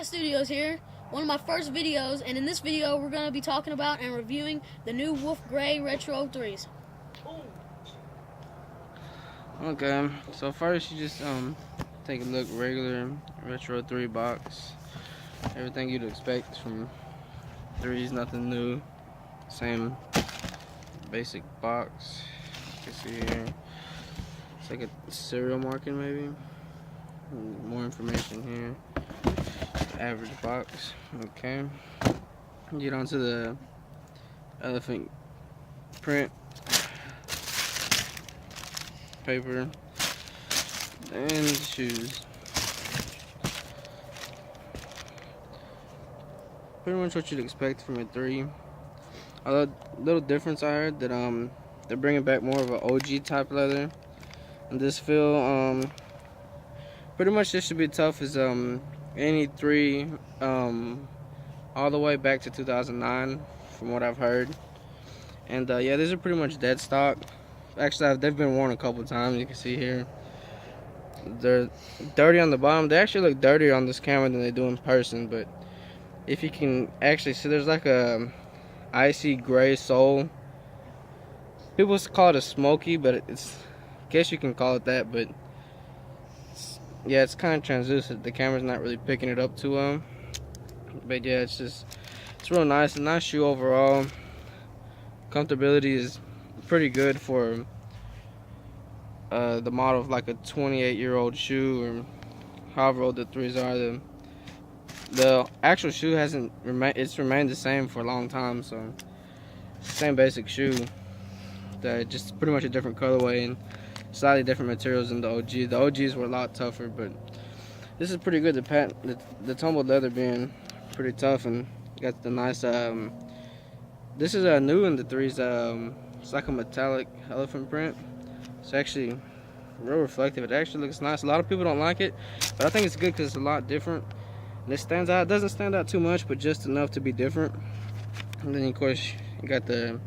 Cat Studios here, one of my first videos, and in this video we're going to be talking about and reviewing the new Wolf Grey Retro 3s. Okay, so first you just take a look, regular Retro 3 box. Everything you'd expect from 3s, nothing new. Same basic box. You can see here. It's like a serial marking maybe. More information here. Average box. Okay. Get onto the elephant print paper and shoes. Pretty much what you'd expect from a 3. A little difference I heard that they're bringing back more of an OG type leather in this feel. Pretty much this should be tough as any 3 all the way back to 2009 from what I've heard. And yeah, these are pretty much dead stock. Actually, they've been worn a couple times. You can see here they're dirty on the bottom. They actually look dirtier on this camera than they do in person, but if you can actually see, there's like a icy gray sole. People call it a smoky, but it's, I guess you can call it that, but yeah, it's kind of translucent. The camera's not really picking it up too well, but yeah, it's real nice. A nice shoe overall. Comfortability is pretty good for the model of like a 28-year-old shoe, or however old the 3s are. The actual shoe it's remained the same for a long time, so same basic shoe, just pretty much a different colorway and slightly different materials than the OG. The OGs were a lot tougher, but this is pretty good. The tumbled leather being pretty tough, and got the nice this is new in the 3s. It's like a metallic elephant print. It's actually real reflective. It actually looks nice. A lot of people don't like it, but I think it's good because it's a lot different. And it stands out. It doesn't stand out too much, but just enough to be different. And then of course you got the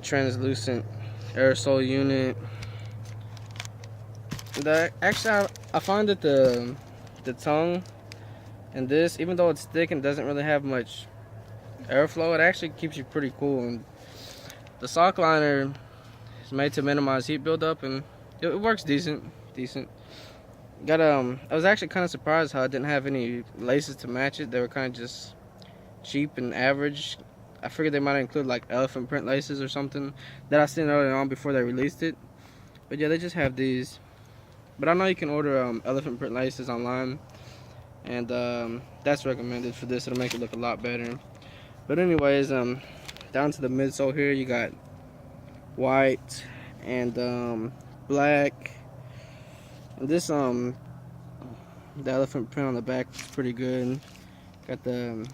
translucent aerosol unit. Actually, I find that the tongue and this, even though it's thick and doesn't really have much airflow, it actually keeps you pretty cool. And the sock liner is made to minimize heat buildup, and it works decent. Got I was actually kind of surprised how it didn't have any laces to match it. They were kind of just cheap and average. I figured they might include like elephant print laces or something that I seen earlier on before they released it. But yeah, they just have these. But I know you can order elephant print laces online, and that's recommended for this. It'll make it look a lot better. But anyways, down to the midsole here, you got white and black. And this the elephant print on the back is pretty good. Got the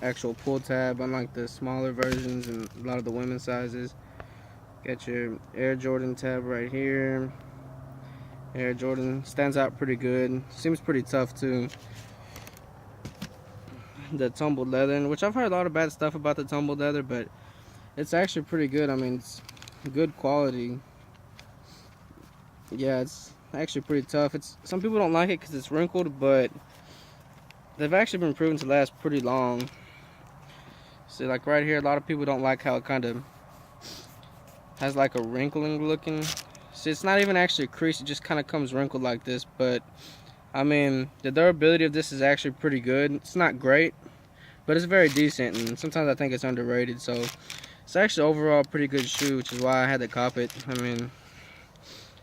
actual pull tab, unlike the smaller versions and a lot of the women's sizes. Got your Air Jordan tab right here. Air Jordan stands out pretty good. Seems pretty tough too. The tumbled leather, which I've heard a lot of bad stuff about the tumbled leather, but it's actually pretty good. I mean, it's good quality. Yeah, it's actually pretty tough. Some people don't like it because it's wrinkled, but they've actually been proven to last pretty long. See, like right here, a lot of people don't like how it kind of has like a wrinkling looking. See, it's not even actually a crease, it just kind of comes wrinkled like this. But I mean, the durability of this is actually pretty good. It's not great, but it's very decent, and sometimes I think it's underrated. So it's actually overall a pretty good shoe, which is why I had to cop it. I mean,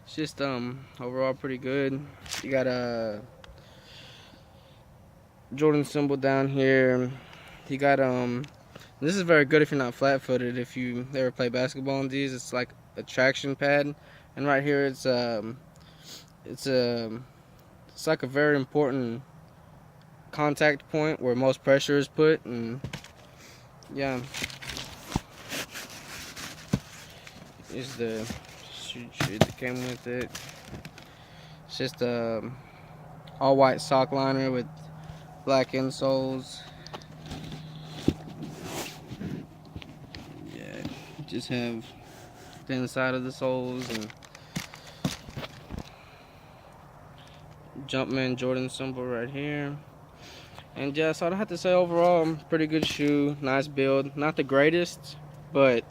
it's just overall pretty good. You got a Jordan symbol down here. You got this is very good if you're not flat-footed. If you ever play basketball on these, it's like a traction pad, and right here it's like a very important contact point where most pressure is put. And yeah, here's the shoe that came with it. It's just all white sock liner with black insoles. Yeah, just have the inside of the soles and Jumpman Jordan symbol right here. And yeah, so I'd have to say overall, pretty good shoe, nice build. Not the greatest, but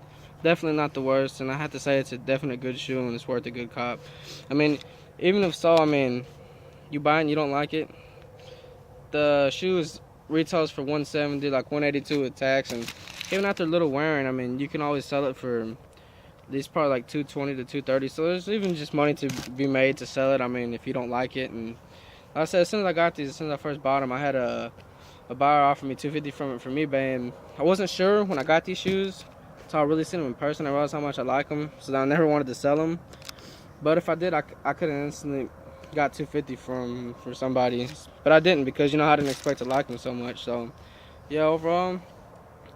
definitely not the worst. And I have to say it's a definite good shoe and it's worth a good cop. I mean, even if so, I mean, you buy it and you don't like it, the shoes retails for 170, like 182 with tax, and even after a little wearing, I mean, you can always sell it for at least probably like 220 to 230. So there's even just money to be made to sell it. I mean, if you don't like it. And like I said, as soon as I got these, as soon as I first bought them, I had a buyer offer me 250 from eBay, and I wasn't sure when I got these shoes. So I really seen them in person. I realized how much I like them, so I never wanted to sell them. But if I did, I could have instantly got 250 for somebody, but I didn't because I didn't expect to like them so much. So yeah, overall,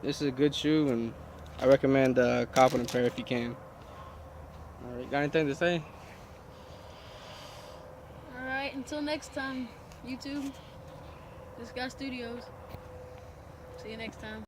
this is a good shoe, and I recommend copping a pair if you can. All right, got anything to say? All right, until next time, YouTube. This guy Studios. See you next time.